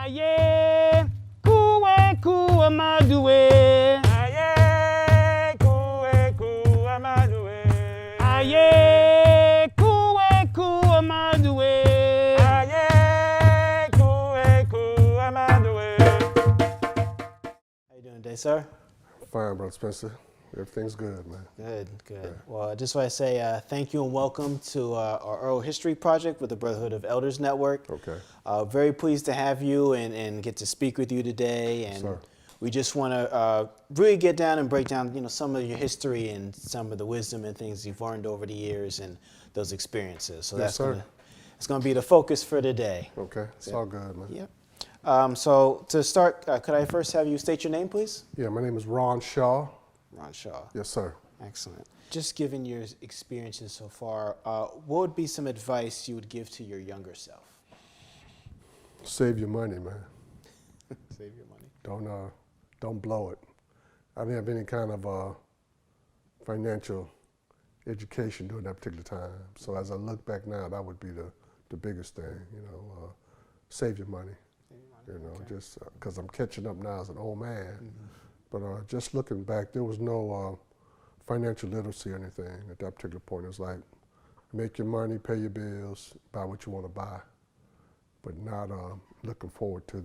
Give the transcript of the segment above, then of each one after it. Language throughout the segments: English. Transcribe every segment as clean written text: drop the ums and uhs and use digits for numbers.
Aye, kuwe kuwa madue. Aye, kuwe amadue. Aye, kuwe kuwa madue. Aye, kuwe amadue. How you doing today, sir? Fine, Brother Spencer. Everything's good, man. Good, good. Yeah. Well, I just want to say thank you and welcome to our Oral History Project with the Brotherhood of Elders Network. Okay. Very pleased to have you and get to speak with you today. And Sir. we just want to really get down and break down, some of your history and some of the wisdom and things you've learned over the years and those experiences. So Yes, sir. It's going to be the focus for today. Okay. It's all good, man. Yep. So to start, could I first have you state your name, please? Yeah, my name is Ron Shaw. Ron Shaw. Yes, sir. Excellent. Just given your experiences so far, what would be some advice you would give to your younger self? Save your money, man. Save your money. Don't blow it. I didn't have any kind of financial education during that particular time. So as I look back now, that would be the biggest thing, save your money. Okay. Just because I'm catching up now as an old man. Mm-hmm. But just looking back, there was no financial literacy or anything at that particular point. It was like, make your money, pay your bills, buy what you want to buy, but not looking forward to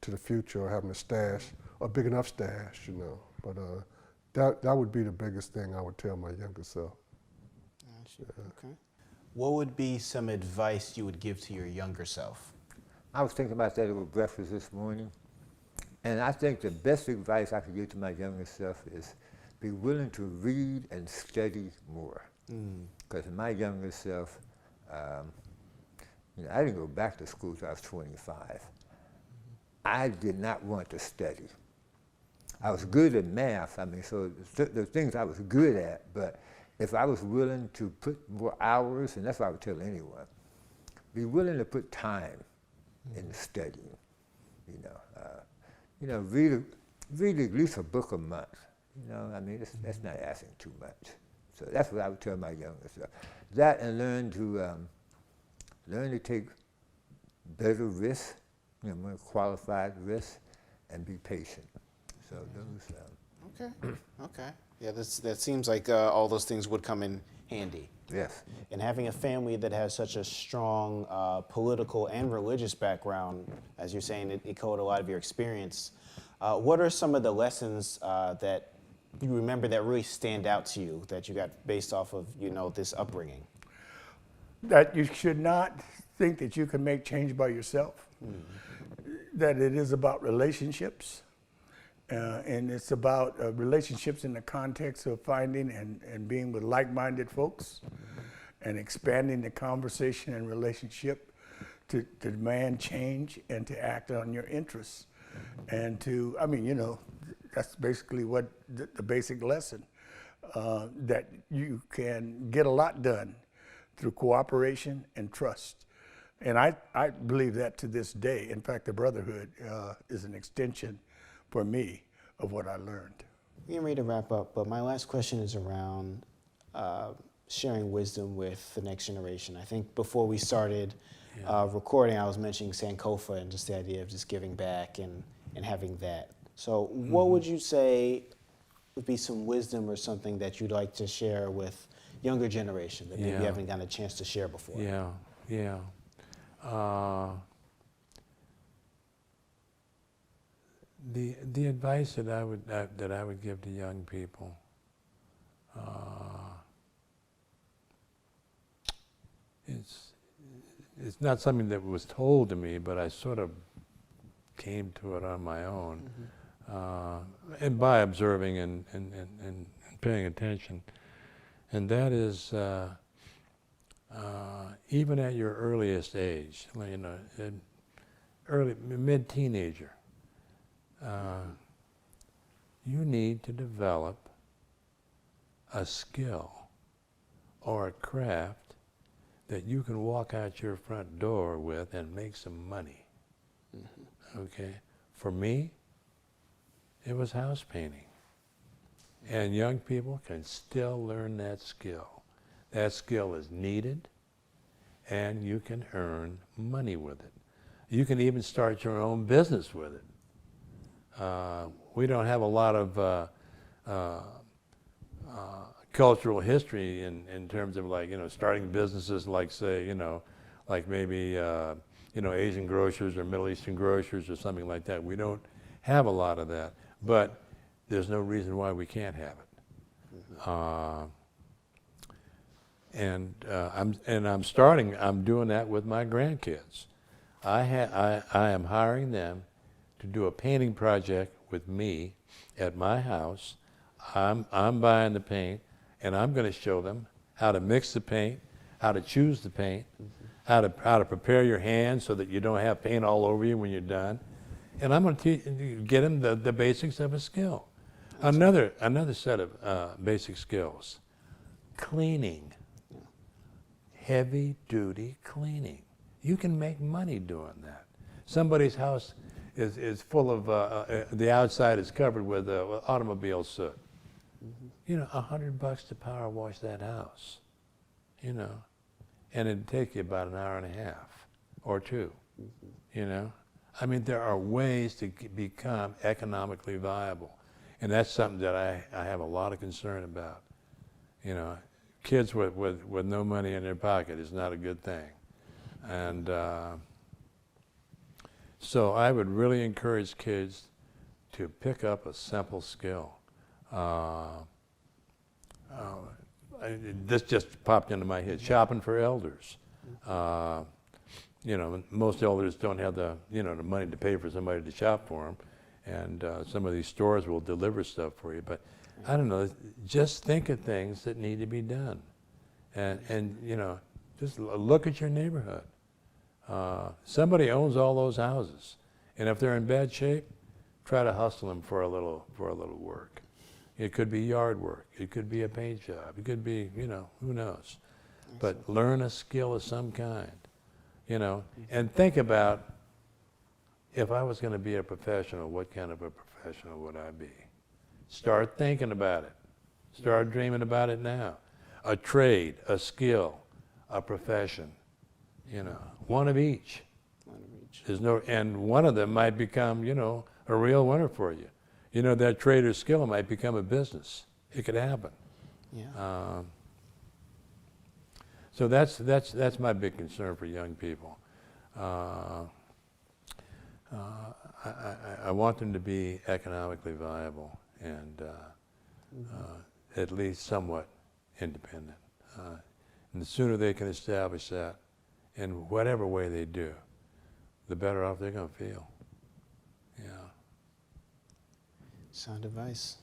the future or having a stash, a big enough stash, But that would be the biggest thing I would tell my younger self. Yeah. Okay. What would be some advice you would give to your younger self? I was thinking about that over breakfast this morning, and I think the best advice I could give to my younger self is be willing to read and study more. Because my younger self, I didn't go back to school till I was 25. I did not want to study. I was good at math, so the things I was good at, but if I was willing to put more hours, and that's what I would tell anyone, be willing to put time in studying, read at least a book a month. That's not asking too much. So that's what I would tell my younger self. That and learn to take better risks, more qualified risks, and be patient. So those. Okay. Yeah, that seems like all those things would come in handy. Yes. And having a family that has such a strong political and religious background, as you're saying, it echoed a lot of your experience. What are some of the lessons that you remember that really stand out to you that you got based off of, this upbringing? That you should not think that you can make change by yourself. That it is about relationships. And it's about relationships in the context of finding and being with like-minded folks and expanding the conversation and relationship to demand change and to act on your interests. And that's basically what the basic lesson, that you can get a lot done through cooperation and trust. And I believe that to this day. In fact, the Brotherhood is an extension for me of what I learned. We're getting ready to wrap up, but my last question is around sharing wisdom with the next generation. I think before we started recording, I was mentioning Sankofa and just the idea of just giving back and having that. So what would you say would be some wisdom or something that you'd like to share with younger generation that maybe you haven't gotten a chance to share before? Yeah. The advice that I would give to young people, it's not something that was told to me, but I sort of came to it on my own, and by observing and paying attention, and that is even at your earliest age, mid-teenager. You need to develop a skill or a craft that you can walk out your front door with and make some money. Okay? For me, it was house painting. And young people can still learn that skill. That skill is needed, and you can earn money with it. You can even start your own business with it. We don't have a lot of cultural history in terms of like, starting businesses like, say, like maybe, Asian grocers or Middle Eastern grocers or something like that. We don't have a lot of that, but there's no reason why we can't have it. I'm doing that with my grandkids. I am hiring them to do a painting project with me at my house. I'm buying the paint, and I'm going to show them how to mix the paint, how to choose the paint, how to prepare your hands so that you don't have paint all over you when you're done. And I'm going to get them the basics of a skill. Another set of basic skills: cleaning, heavy-duty cleaning. You can make money doing that. Somebody's house is full of the outside is covered with automobile soot. $100 to power wash that house, and it'd take you about an hour and a half or two, I mean, there are ways to become economically viable, and that's something that I have a lot of concern about. Kids with no money in their pocket is not a good thing, and so I would really encourage kids to pick up a simple skill. This just popped into my head: shopping for elders. Most elders don't have the money to pay for somebody to shop for them, and some of these stores will deliver stuff for you. But I don't know, just think of things that need to be done, and just look at your neighborhood. Somebody owns all those houses, and if they're in bad shape, try to hustle them for a little work. It could be yard work. It could be a paint job. It could be, who knows. But learn a skill of some kind, and think about, if I was going to be a professional, what kind of a professional would I be? Start thinking about it. Start dreaming about it now. A trade, a skill, a profession, one of each. And one of them might become, a real winner for you. That trade or skill might become a business. It could happen. Yeah. So that's my big concern for young people. I want them to be economically viable and at least somewhat independent. And the sooner they can establish that, in whatever way they do, the better off they're going to feel. Yeah. Sound advice.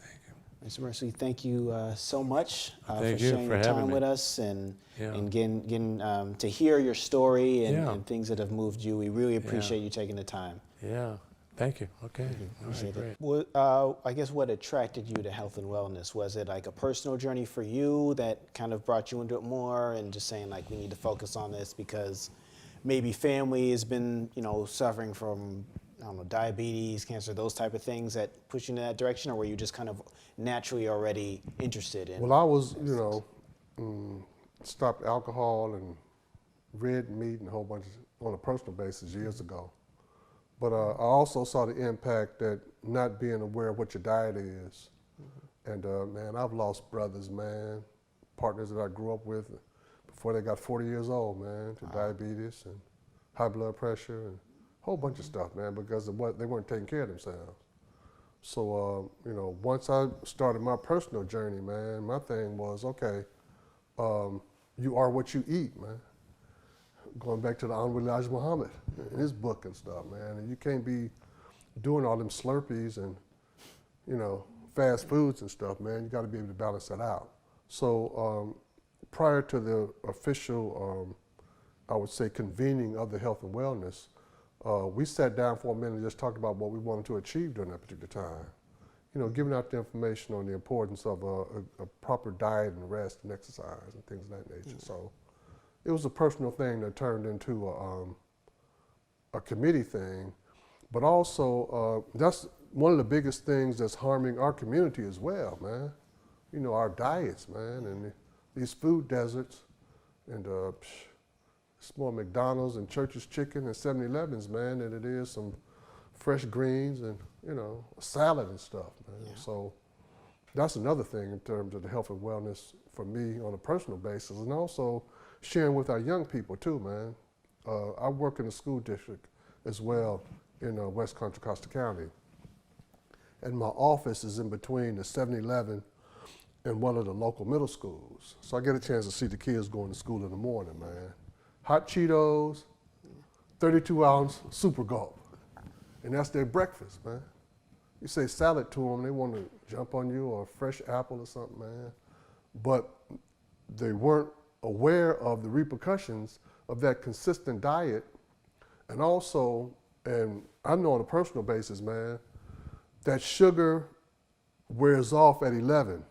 Thank you. Mr. Mercy, thank you so much for Thank you sharing for your having time me. with us and Yeah. getting to hear your story and, Yeah. and things that have moved you. We really appreciate you taking the time. Yeah. Thank you. Okay. All right, Appreciate great. it. Well, I guess what attracted you to health and wellness? Was it like a personal journey for you that kind of brought you into it more, and just saying like we need to focus on this because maybe family has been suffering from diabetes, cancer, those type of things that push you in that direction, or were you just kind of naturally already interested in? Well, I was, stopped alcohol and red meat and a whole bunch on a personal basis years ago. But I also saw the impact that not being aware of what your diet is. And man, I've lost brothers, man, partners that I grew up with before they got 40 years old, man, to diabetes and high blood pressure and a whole bunch of stuff, man, because of what they weren't taking care of themselves. So, once I started my personal journey, man, my thing was, okay, you are what you eat, man. Going back to the Honorable Elijah Muhammad in his book and stuff, man. And you can't be doing all them Slurpees and, fast foods and stuff, man. You got to be able to balance that out. So prior to the official, I would say, convening of the health and wellness, we sat down for a minute and just talked about what we wanted to achieve during that particular time. Giving out the information on the importance of a proper diet and rest and exercise and things of that nature. So it was a personal thing that turned into a committee thing, but also that's one of the biggest things that's harming our community as well, man. Our diets, man, and these food deserts, and It's more McDonald's and Church's Chicken and 7-Elevens, man, than it is some fresh greens and, you know, a salad and stuff, man. Yeah. So that's another thing in terms of the health and wellness for me on a personal basis, and also sharing with our young people too, man. I work in the school district as well in West Contra Costa County. And my office is in between the 7-Eleven and one of the local middle schools. So I get a chance to see the kids going to school in the morning, man. Hot Cheetos, 32-ounce Super Gulp. And that's their breakfast, man. You say salad to them, they want to jump on you, or a fresh apple or something, man. But they weren't aware of the repercussions of that consistent diet. And also, and I know on a personal basis, man, that sugar wears off at 11.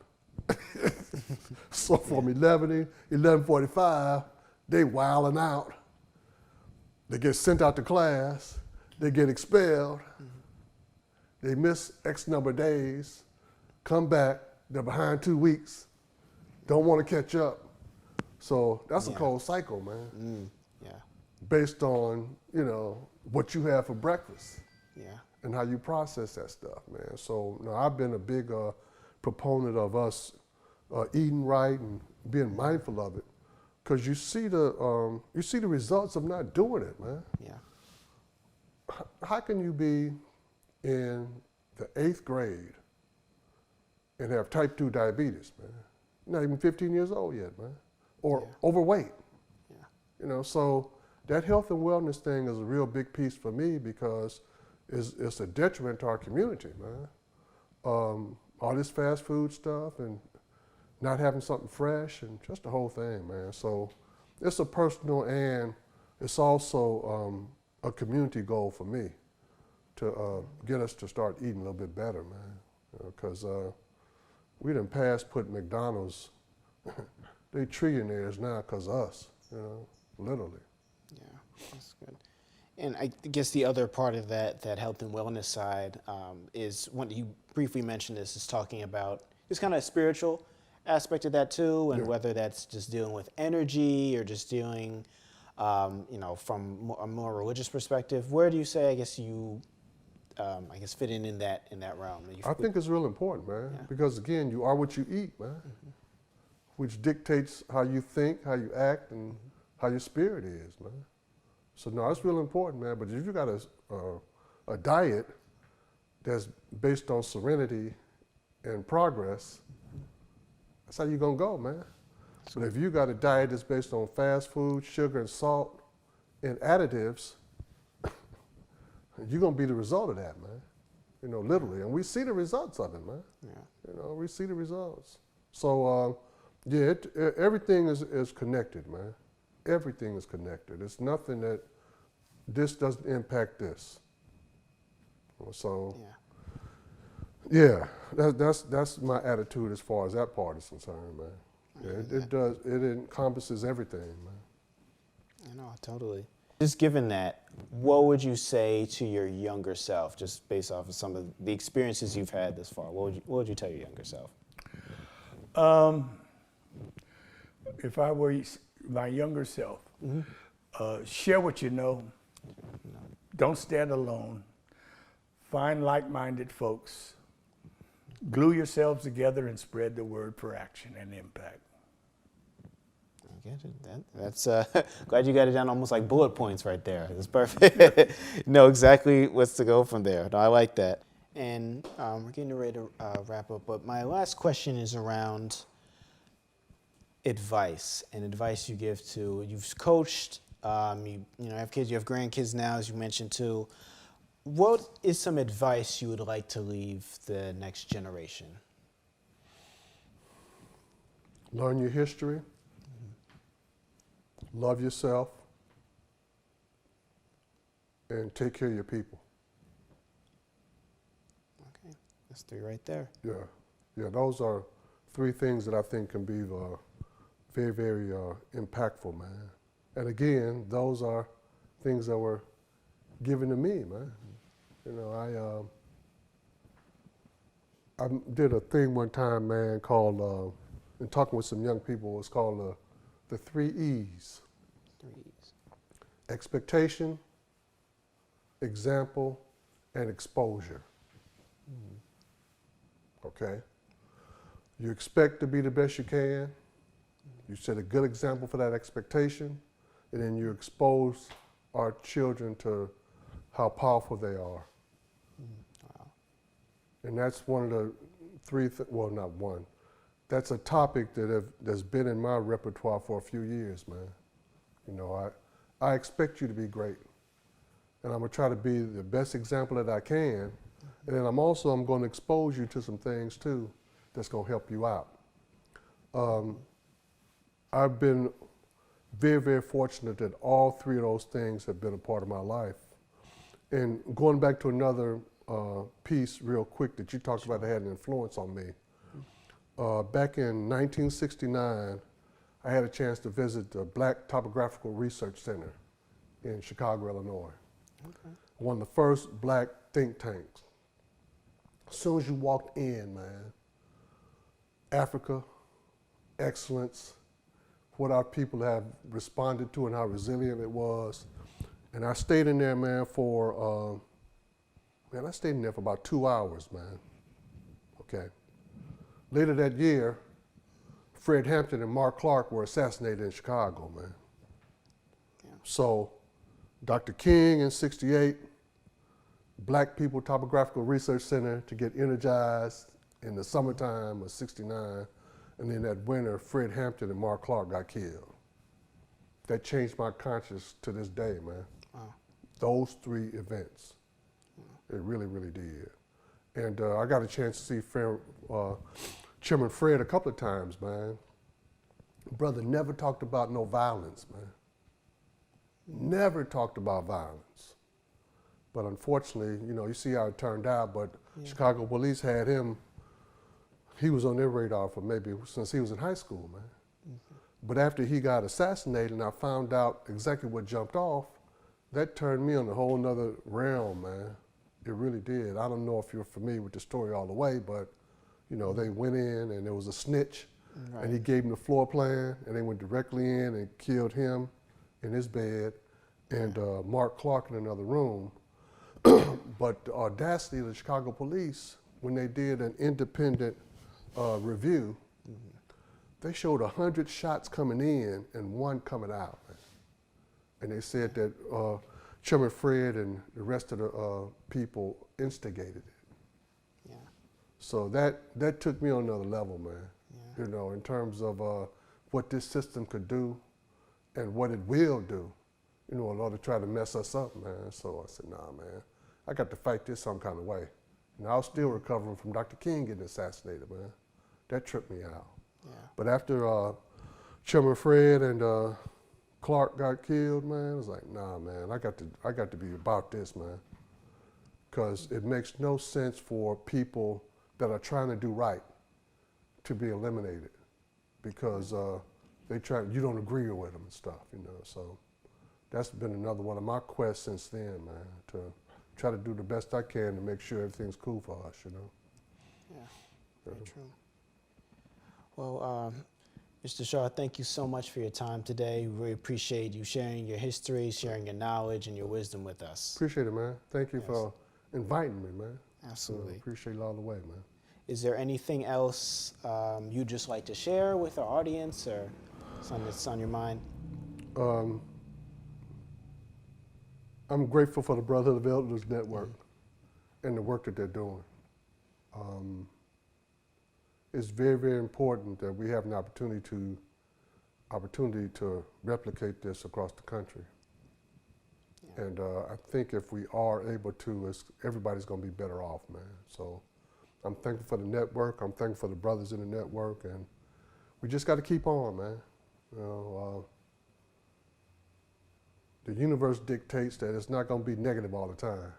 So from 11:45, they wilding out. They get sent out to class. They get expelled. They miss X number of days, come back, they're behind 2 weeks, don't want to catch up. So that's a cold cycle, man. Yeah. Based on, you know, what you have for breakfast. Yeah. And how you process that stuff, man. So, you know, I've been a big proponent of us eating right and being mindful of it, because you see the results of not doing it, man. Yeah. How can you be in the 8th grade and have type 2 diabetes, man? Not even 15 years old yet, man. Or overweight. Yeah. You know, so that health and wellness thing is a real big piece for me, because it's a detriment to our community, man. All this fast food stuff and not having something fresh and just the whole thing, man. So it's a personal, and it's also a community goal for me to get us to start eating a little bit better, man. Because we done past put McDonald's, they trillionaires now because of us, you know, literally. Yeah, that's good. And I guess the other part of that health and wellness side is, when you briefly mentioned this, is talking about just kind of spiritual aspect of that too, and whether that's just dealing with energy or just dealing, you know, from a more religious perspective. Where do you say, I guess, you, fit in that realm? I think it's real important, man, because again, you are what you eat, man, which dictates how you think, how you act, and how your spirit is, man. So no, it's real important, man. But if you got a diet that's based on serenity and progress, that's how you're gonna go, man. But if you got a diet that's based on fast food, sugar and salt, and additives, you're gonna be the result of that, man. You know, literally. And we see the results of it, man. Yeah. You know, we see the results. So everything is connected, man. Everything is connected. It's nothing that this doesn't impact this. So that's my attitude as far as that part is concerned, man. Yeah, it encompasses everything, man. I know, totally. Just given that, what would you say to your younger self, just based off of some of the experiences you've had this far? What would you tell your younger self? If I were my younger self, share what you know. Don't stand alone. Find like-minded folks. Glue yourselves together and spread the word for action and impact. I get it. That's glad you got it down almost like bullet points right there. It's perfect. Know exactly what's to go from there. No, I like that. And we're getting ready to wrap up. But my last question is around advice and advice you give to, you've coached, you have kids, you have grandkids now, as you mentioned too. What is some advice you would like to leave the next generation? Learn your history. Love yourself. And take care of your people. Okay, that's 3 right there. Yeah, those are 3 things that I think can be very, very impactful, man. And again, those are things that were given to me, man. You know, I did a thing one time, man, called, in talking with some young people, it was called the 3 E's. 3 E's. expectation, example, and exposure. Okay? You expect to be the best you can. You set a good example for that expectation, and then you expose our children to how powerful they are. Wow. And that's one of the well, not one. That's a topic that's been in my repertoire for a few years, man. You know, I expect you to be great, and I'm gonna try to be the best example that I can, and then I'm going to expose you to some things too that's gonna help you out. I've been very, very fortunate that all three of those things have been a part of my life. And going back to another piece real quick that you talked about that had an influence on me. Back in 1969, I had a chance to visit the Black Topographical Research Center in Chicago, Illinois. Okay. One of the first black think tanks. As soon as you walked in, man, Africa, excellence, what our people have responded to and how resilient it was. And I stayed in there, man, for about 2 hours, man. Okay. Later that year, Fred Hampton and Mark Clark were assassinated in Chicago, man. Yeah. So Dr. King in '68, Black People Topographical Research Center to get energized in the summertime of '69, and then that winter, Fred Hampton and Mark Clark got killed. That changed my conscience to this day, man. Wow. Those three events. It really, really did. And I got a chance to see Chairman Fred a couple of times, man. Brother never talked about no violence, man. Never talked about violence. But unfortunately, you know, you see how it turned out, but Chicago police had him, he was on their radar for maybe since he was in high school, man. Mm-hmm. But after he got assassinated and I found out exactly what jumped off, that turned me on a whole nother realm, man. It really did. I don't know if you're familiar with the story all the way, but you know, they went in and there was a snitch, right, and he gave him the floor plan, and they went directly in and killed him in his bed, and Mark Clark in another room. But the audacity of the Chicago police, when they did an independent review, they showed 100 shots coming in and 1 coming out. And they said that Chairman Fred and the rest of the people instigated it. Yeah. So that took me on another level, man. Yeah. You know, in terms of what this system could do and what it will do, you know, in order to try to mess us up, man. So I said, nah, man, I got to fight this some kind of way. And I was still recovering from Dr. King getting assassinated, man. That tripped me out. Yeah. But after Chairman Fred and Clark got killed, man, I was like, nah, man, I got to be about this, man. Because it makes no sense for people that are trying to do right to be eliminated because you don't agree with them and stuff, you know. So that's been another one of my quests since then, man, to try to do the best I can to make sure everything's cool for us, you know. Yeah, very true. Well, Mr. Shaw, thank you so much for your time today. We really appreciate you sharing your history, sharing your knowledge and your wisdom with us. Appreciate it, man. Thank you for inviting me, man. Absolutely. Appreciate it all the way, man. Is there anything else you'd just like to share with our audience or something that's on your mind? I'm grateful for the Brotherhood of Elders Network and the work that they're doing. It's very, very important that we have an opportunity to replicate this across the country. Yeah. And I think if we are able to, everybody's going to be better off, man. So I'm thankful for the network. I'm thankful for the brothers in the network, and we just got to keep on, man. You know, the universe dictates that it's not going to be negative all the time.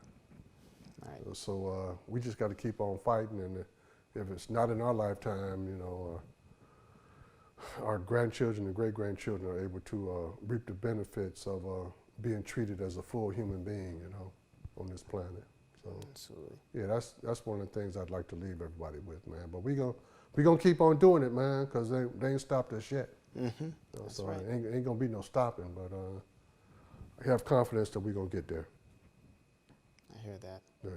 Right. So we just got to keep on fighting, and if it's not in our lifetime, you know, our grandchildren and great-grandchildren are able to reap the benefits of being treated as a full human being, you know, on this planet. So, absolutely. Yeah, that's one of the things I'd like to leave everybody with, man. But we gonna keep on doing it, man, because they ain't stopped us yet. Mm-hmm. So right. Ain't gonna be no stopping. But have confidence that we're going to get there. I hear that. Yeah.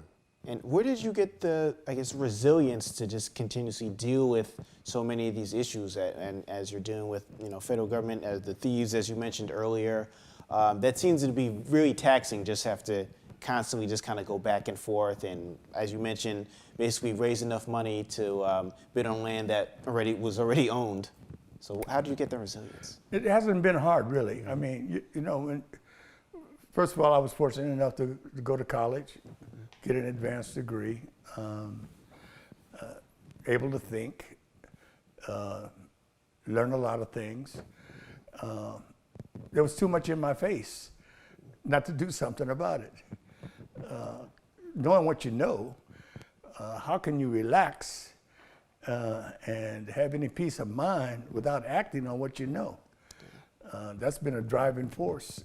And where did you get the, I guess, resilience to just continuously deal with so many of these issues and as you're dealing with, federal government, as the thieves, as you mentioned earlier, that seems to be really taxing, just have to constantly just kind of go back and forth. And as you mentioned, basically raise enough money to bid on land that was already owned. So how do you get the resilience? It hasn't been hard, really. I mean, first of all, I was fortunate enough to go to college, get an advanced degree, able to think, learn a lot of things. There was too much in my face not to do something about it. Knowing what you know, how can you relax and have any peace of mind without acting on what you know? That's been a driving force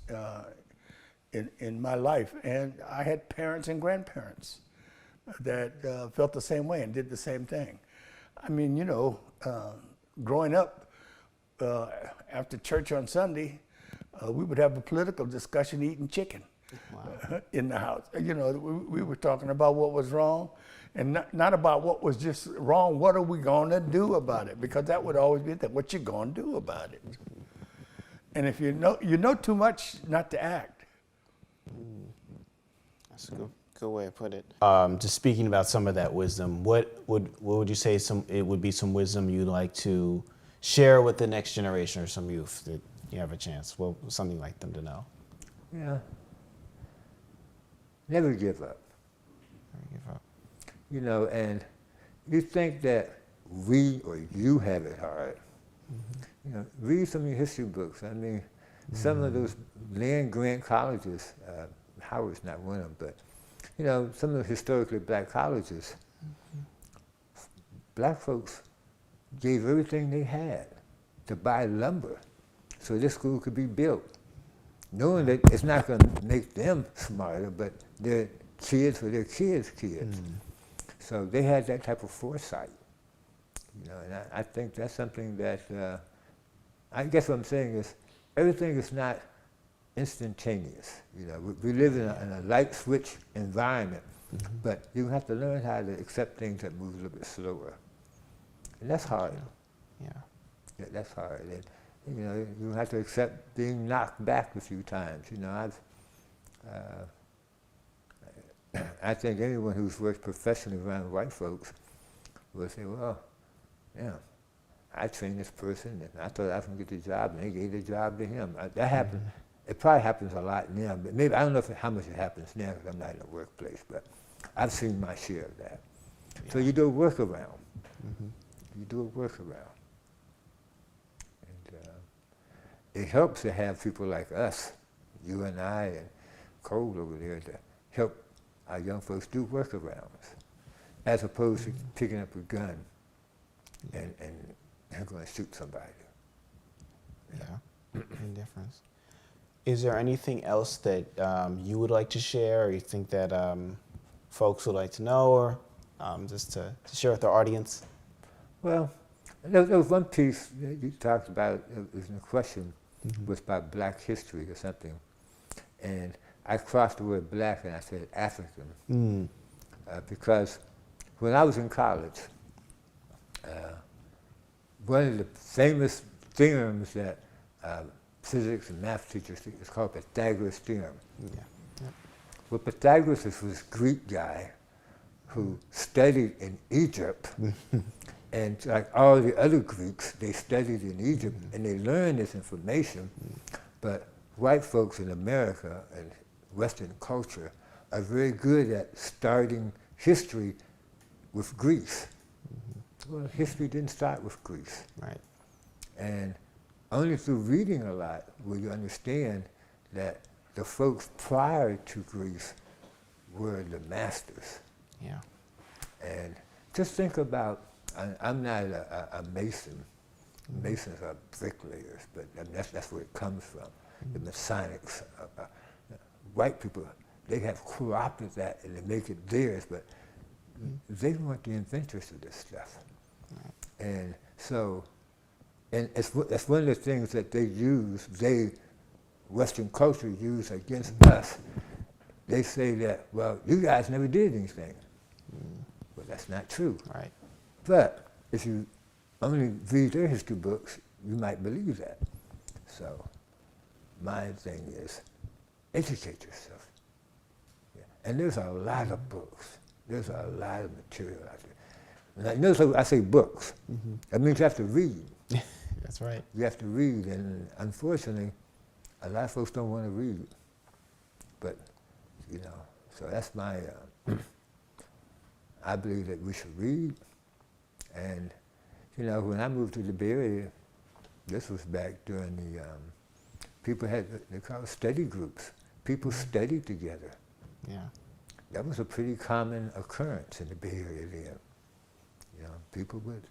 in my life. And I had parents and grandparents that felt the same way and did the same thing. I mean, growing up after church on Sunday, we would have a political discussion eating chicken. Wow. In the house. We were talking about what was wrong and not about what was just wrong. What are we going to do about it? Because that would always be the thing. What you going to do about it? And if you know too much not to act. That's a good way to put it. Just speaking about some of that wisdom, what would you say it would be some wisdom you'd like to share with the next generation or some youth that you have a chance? Well, something like them to know. Yeah. Never give up. Never give up. And you think that we or you have it hard. Mm-hmm. Read some of your history books. I mean, some of those land grant colleges, Howard's not one of them, but some of the historically black colleges, black folks gave everything they had to buy lumber so this school could be built, knowing that it's not going to make them smarter, but their kids for their kids' kids. So they had that type of foresight, and I think that's something that, I guess what I'm saying is, everything is not instantaneous. We live in a light switch environment, but you have to learn how to accept things that move a little bit slower. And that's hard. Yeah, that's hard. And, you have to accept being knocked back a few times. I think anyone who's worked professionally around white folks will say, well, I trained this person and I thought I was going to get the job and they gave the job to him. That happened. It probably happens a lot now, but maybe, I don't know how much it happens now because I'm not in the workplace, but I've seen my share of that. So you do a workaround. You do a workaround. It helps to have people like us, you and I and Cole over there, to help our young folks do workarounds, as opposed to picking up a gun and going to shoot somebody. Any difference. Is there anything else that you would like to share, or you think that folks would like to know, or just to share with our audience? Well, there was one piece that you talked about, it was in a question, was about black history or something. And I crossed the word black and I said African. Because when I was in college, one of the famous theorems that physics and math teachers think is called Pythagoras Theorem. Well, Pythagoras was this Greek guy who studied in Egypt. And like all the other Greeks, they studied in Egypt and they learned this information, but white folks in America and Western culture are very good at starting history with Greece. Well, history didn't start with Greece. Right. And only through reading a lot will you understand that the folks prior to Greece were the masters. Yeah. And just think about, I'm not a mason. Masons are bricklayers, but that's where it comes from. The Masonics. White people, they have co-opted that and they make it theirs, but they weren't the inventors of this stuff. And so, and that's one of the things that they use, Western culture use against us, they say that, well, you guys never did anything. Well, that's not true. Right. But if you only read their history books, you might believe that. So my thing is, educate yourself. Yeah. And there's a lot of books. There's a lot of material out there. And notice I say books. That means you have to read. That's right. You have to read, and unfortunately, a lot of folks don't want to read. But, you know, so that's my, I believe that we should read. And, you know, when I moved to the Bay Area, this was back during the, people had, they call it study groups. People studied together. Yeah. That was a pretty common occurrence in the Bay Area then. You know, people would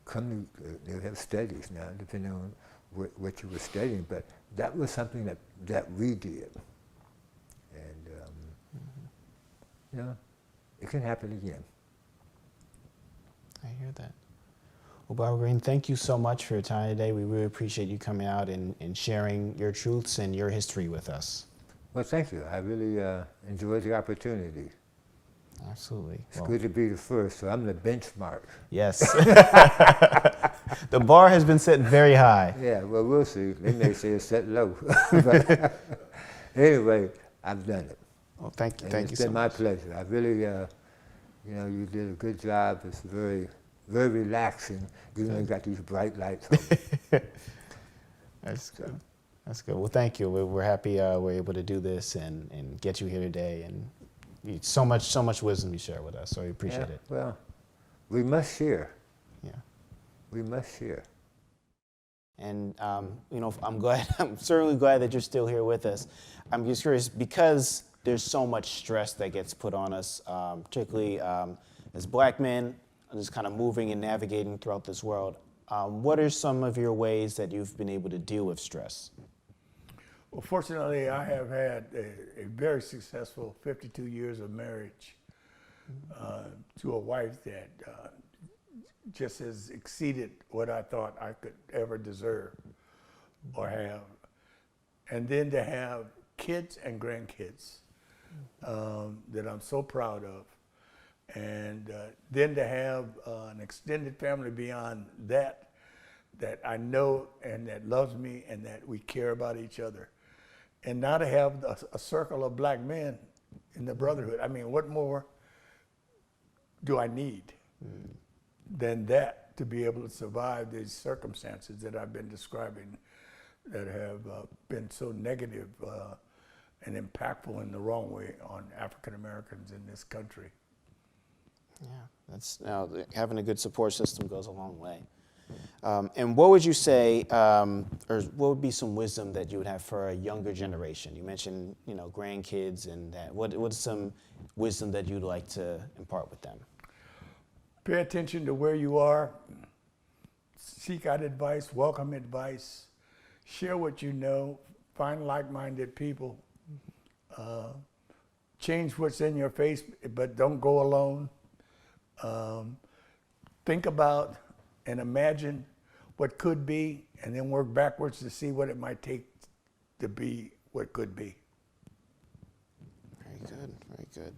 come to, they would have studies now, depending on what you were studying, but that was something that we did. And, you know, it can happen again. I hear that. Well, Barbara Green, thank you so much for your time today. We really appreciate you coming out and sharing your truths and your history with us. Well, thank you. I really enjoyed the opportunity. Absolutely. It's good to be the first, so I'm the benchmark. Yes. The bar has been set very high. Yeah, well, we'll see. They may say it's set low. But anyway, I've done it. Well, thank you. And Thank you it's so been my much. pleasure. I really, you know, you did a good job. It's very, very relaxing. You know, you got these bright lights on. That's good. That's good. Well, thank you. We're happy we're able to do this and get you here today. And so much wisdom you share with us. So we appreciate it. Well, we must share. Yeah. We must share. And you know, I'm certainly glad that you're still here with us. I'm just curious because there's so much stress that gets put on us, particularly as Black men, just kind of moving and navigating throughout this world. What are some of your ways that you've been able to deal with stress? Well, fortunately, I have had a very successful 52 years of marriage to a wife that just has exceeded what I thought I could ever deserve or have. And then to have kids and grandkids that I'm so proud of. And then to have an extended family beyond that, that I know and that loves me and that we care about each other. And now to have a circle of Black men in the Brotherhood. I mean, what more do I need than that to be able to survive these circumstances that I've been describing that have been so negative and impactful in the wrong way on African Americans in this country. Yeah, that's having a good support system goes a long way. And what would you say, or what would be some wisdom that you would have for a younger generation? You mentioned, you know, grandkids and that. What's some wisdom that you'd like to impart with them? Pay attention to where you are. Seek out advice, welcome advice. Share what you know. Find like-minded people. Change what's in your face, but don't go alone. Think about and imagine what could be, and then work backwards to see what it might take to be what could be. Very good, very good.